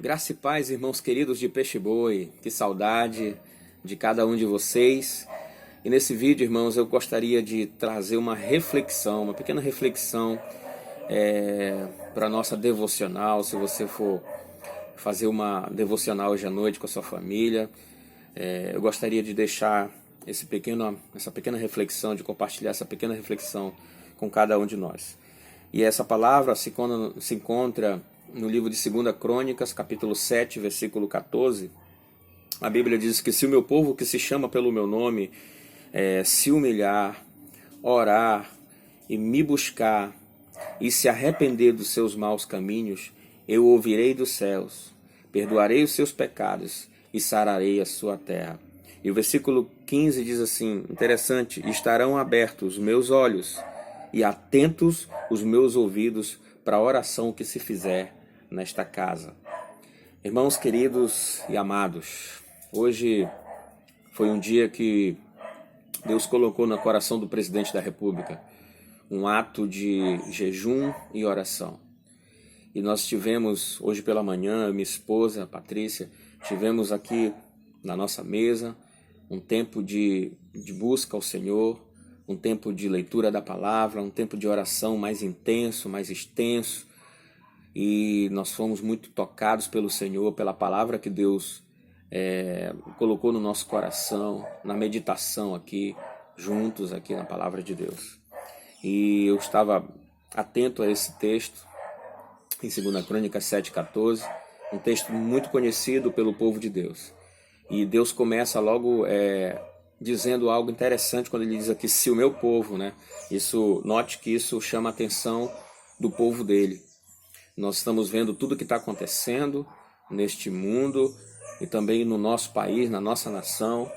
Graça e paz, irmãos queridos de Peixe Boi, que saudade de cada um de vocês. E nesse vídeo, irmãos, eu gostaria de trazer uma reflexão, uma pequena reflexão para a nossa devocional. Se você for fazer uma devocional hoje à noite com a sua família, eu gostaria de deixar essa pequena reflexão, de compartilhar essa pequena reflexão com cada um de nós. E essa palavra se encontra no livro de 2 Crônicas, capítulo 7, versículo 14. A Bíblia diz que se o meu povo que se chama pelo meu nome se humilhar, orar e me buscar e se arrepender dos seus maus caminhos, eu ouvirei dos céus, perdoarei os seus pecados e sararei a sua terra. E o versículo 15 diz assim, interessante: estarão abertos os meus olhos e atentos os meus ouvidos para a oração que se fizer nesta casa. Irmãos queridos e amados, hoje foi um dia que Deus colocou no coração do presidente da República um ato de jejum e oração. E nós tivemos hoje pela manhã, minha esposa, Patrícia, tivemos aqui na nossa mesa um tempo de busca ao Senhor, um tempo de leitura da palavra, um tempo de oração mais intenso, mais extenso. E nós fomos muito tocados pelo Senhor, pela palavra que Deus colocou no nosso coração, na meditação aqui, juntos aqui na palavra de Deus. E eu estava atento a esse texto, em 2 Crônicas 7,14, um texto muito conhecido pelo povo de Deus. E Deus começa logo dizendo algo interessante quando ele diz aqui, se o meu povo, né? Note que isso chama a atenção do povo dele. Nós estamos vendo tudo o que está acontecendo neste mundo e também no nosso país, na nossa nação.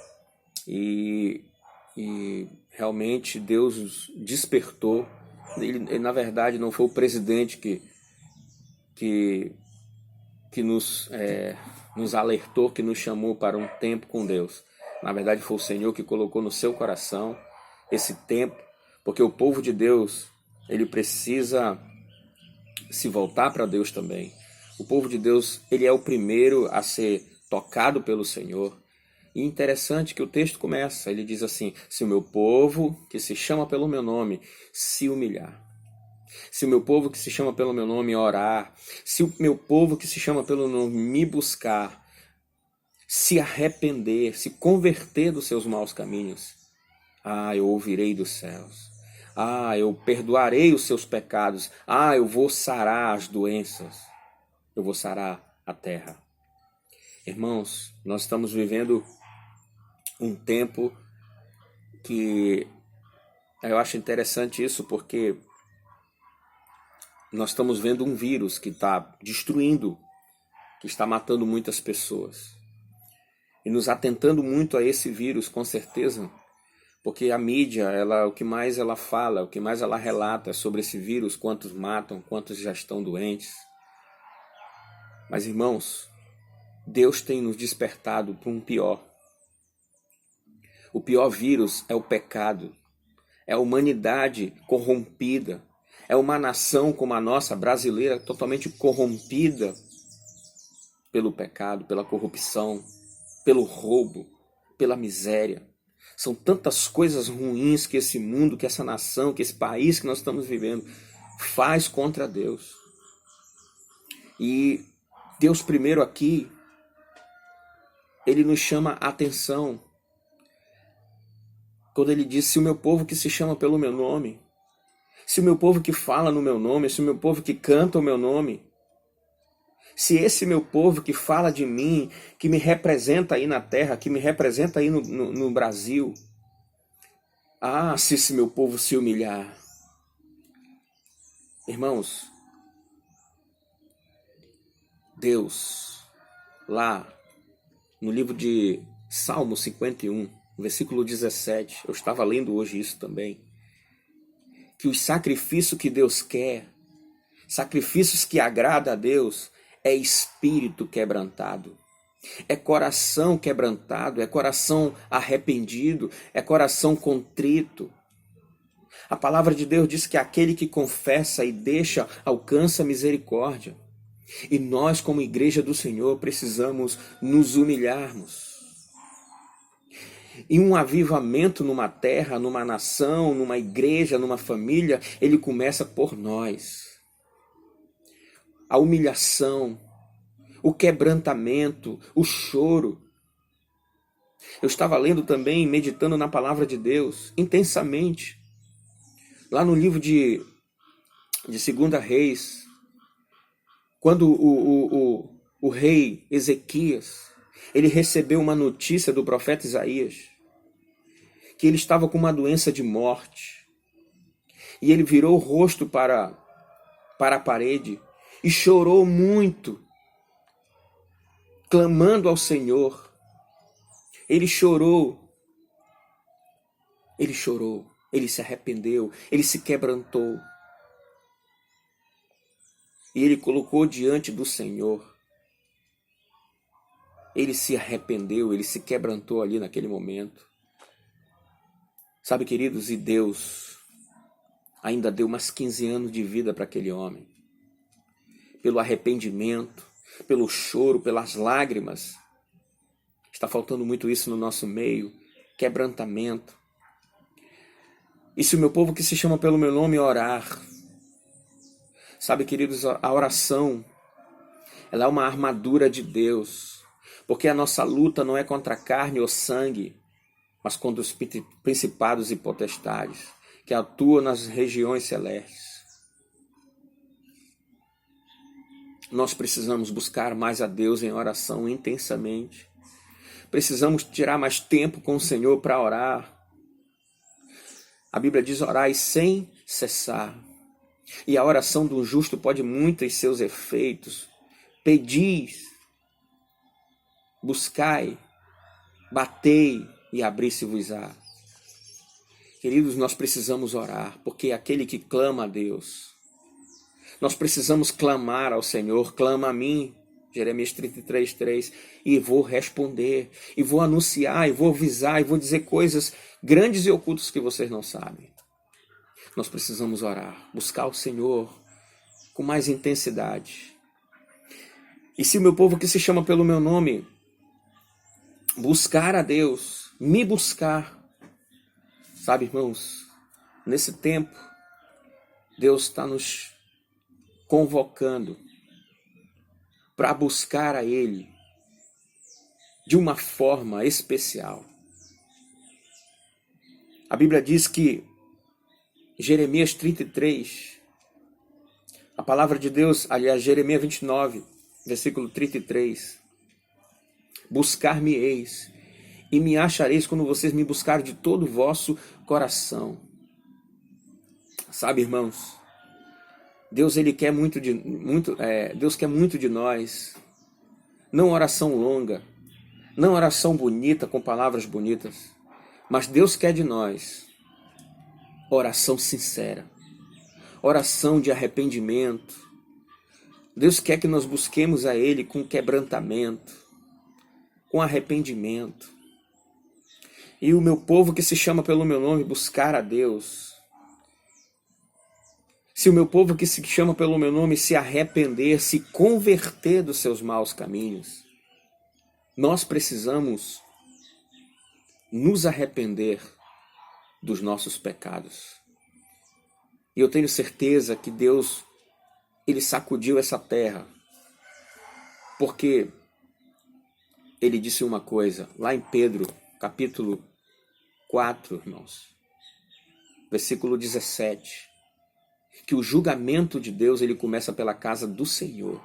E realmente Deus despertou. Ele, na verdade, não foi o presidente que nos alertou, que nos chamou para um tempo com Deus. Na verdade, foi o Senhor que colocou no seu coração esse tempo, porque o povo de Deus, ele precisa se voltar para Deus também. O povo de Deus, ele é o primeiro a ser tocado pelo Senhor. E interessante que o texto começa, ele diz assim, se o meu povo, que se chama pelo meu nome, se humilhar. Se o meu povo que se chama pelo meu nome orar, se o meu povo que se chama pelo nome me buscar, se arrepender, se converter dos seus maus caminhos, eu ouvirei dos céus. Eu perdoarei os seus pecados. Eu vou sarar as doenças. Eu vou sarar a terra. Irmãos, nós estamos vivendo um tempo que eu acho interessante isso, porque nós estamos vendo um vírus que está destruindo, que está matando muitas pessoas. E nos atentando muito a esse vírus, com certeza, porque a mídia, o que mais ela fala, o que mais ela relata sobre esse vírus, quantos matam, quantos já estão doentes. Mas, irmãos, Deus tem nos despertado para um pior. O pior vírus é o pecado, é a humanidade corrompida, é uma nação como a nossa, brasileira, totalmente corrompida pelo pecado, pela corrupção, pelo roubo, pela miséria. São tantas coisas ruins que esse mundo, que essa nação, que esse país que nós estamos vivendo faz contra Deus. E Deus primeiro aqui, Ele nos chama a atenção. Quando Ele diz, se o meu povo que se chama pelo meu nome, se o meu povo que fala no meu nome, se o meu povo que canta o meu nome, se esse meu povo que fala de mim, que me representa aí na terra, que me representa aí no Brasil, se esse meu povo se humilhar. Irmãos, Deus, lá no livro de Salmo 51, versículo 17, eu estava lendo hoje isso também, que o sacrifício que Deus quer, sacrifícios que agrada a Deus, é espírito quebrantado, é coração quebrantado, é coração arrependido, é coração contrito. A palavra de Deus diz que aquele que confessa e deixa alcança misericórdia. E nós, como igreja do Senhor, precisamos nos humilharmos. E um avivamento numa terra, numa nação, numa igreja, numa família, ele começa por nós. A humilhação, o quebrantamento, o choro. Eu estava lendo também, meditando na palavra de Deus, intensamente. Lá no livro de 2 Reis, quando o rei Ezequias, ele recebeu uma notícia do profeta Isaías, que ele estava com uma doença de morte. E ele virou o rosto para a parede e chorou muito, clamando ao Senhor. Ele chorou, ele se arrependeu, ele se quebrantou. E ele colocou diante do Senhor. Ele se arrependeu, ele se quebrantou ali naquele momento. Sabe, queridos, e Deus ainda deu mais 15 anos de vida para aquele homem. Pelo arrependimento, pelo choro, pelas lágrimas. Está faltando muito isso no nosso meio, quebrantamento. E se o meu povo que se chama pelo meu nome orar, sabe, queridos, a oração, ela é uma armadura de Deus, porque a nossa luta não é contra carne ou sangue, mas contra os principados e potestades, que atuam nas regiões celestes. Nós precisamos buscar mais a Deus em oração intensamente. Precisamos tirar mais tempo com o Senhor para orar. A Bíblia diz: orai sem cessar. E a oração do justo pode muito em seus efeitos. Pedis, buscai, batei e abri-se-vos-á. Queridos, nós precisamos orar, porque é aquele que clama a Deus. Nós precisamos clamar ao Senhor, clama a mim, Jeremias 33:3, e vou responder, e vou anunciar, e vou avisar, e vou dizer coisas grandes e ocultas que vocês não sabem. Nós precisamos orar, buscar o Senhor com mais intensidade. E se o meu povo que se chama pelo meu nome buscar a Deus, me buscar, sabe, irmãos, nesse tempo, Deus está nos convocando para buscar a Ele de uma forma especial. A Bíblia diz que Jeremias 33, a palavra de Deus, aliás, Jeremias 29, versículo 33, buscar-me-eis e me achareis quando vocês me buscarem de todo o vosso coração. Sabe, irmãos, Deus quer muito de nós. Não oração longa, não oração bonita com palavras bonitas, mas Deus quer de nós oração sincera, oração de arrependimento. Deus quer que nós busquemos a Ele com quebrantamento, com arrependimento. E o meu povo que se chama pelo meu nome buscar a Deus. Se o meu povo que se chama pelo meu nome se arrepender, se converter dos seus maus caminhos, nós precisamos nos arrepender dos nossos pecados. E eu tenho certeza que Deus, Ele sacudiu essa terra, porque Ele disse uma coisa, lá em Pedro, capítulo 4, irmãos, versículo 17, que o julgamento de Deus, ele começa pela casa do Senhor.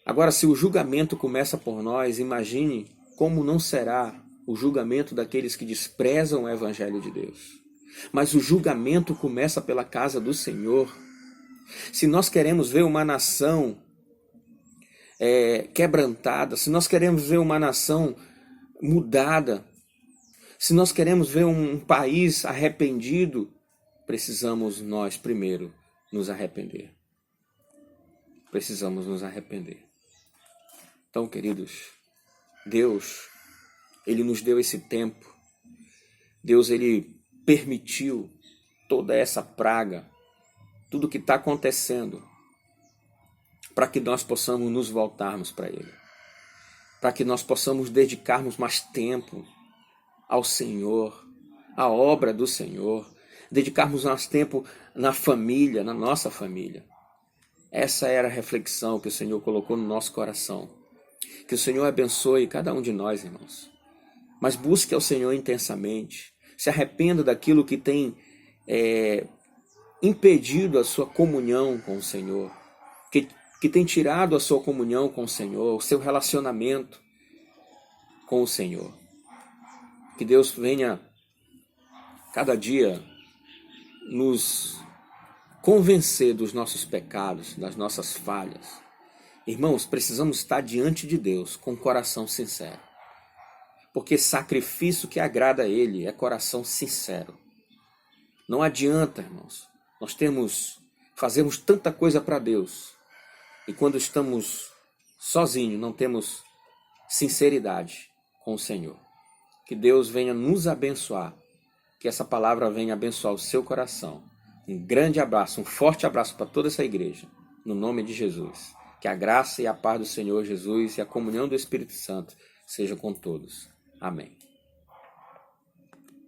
Agora, se o julgamento começa por nós, imagine como não será o julgamento daqueles que desprezam o Evangelho de Deus. Mas o julgamento começa pela casa do Senhor. Se nós queremos ver uma nação quebrantada, se nós queremos ver uma nação mudada, se nós queremos ver um país arrependido, precisamos nós primeiro nos arrepender. Precisamos nos arrepender. Então, queridos, Deus, Ele nos deu esse tempo. Deus, Ele permitiu toda essa praga, tudo que está acontecendo, para que nós possamos nos voltarmos para Ele, para que nós possamos dedicarmos mais tempo ao Senhor, à obra do Senhor, dedicarmos mais tempo na família, na nossa família. Essa era a reflexão que o Senhor colocou no nosso coração. Que o Senhor abençoe cada um de nós, irmãos. Mas busque ao Senhor intensamente. Se arrependa daquilo que tem impedido a sua comunhão com o Senhor, que tem tirado a sua comunhão com o Senhor, o seu relacionamento com o Senhor. Que Deus venha cada dia nos convencer dos nossos pecados, das nossas falhas. Irmãos, precisamos estar diante de Deus com coração sincero. Porque sacrifício que agrada a Ele é coração sincero. Não adianta, irmãos, nós fazemos tanta coisa para Deus e quando estamos sozinhos não temos sinceridade com o Senhor. Que Deus venha nos abençoar, que essa palavra venha abençoar o seu coração. Um grande abraço, um forte abraço para toda essa igreja, no nome de Jesus. Que a graça e a paz do Senhor Jesus e a comunhão do Espírito Santo seja com todos. Amém.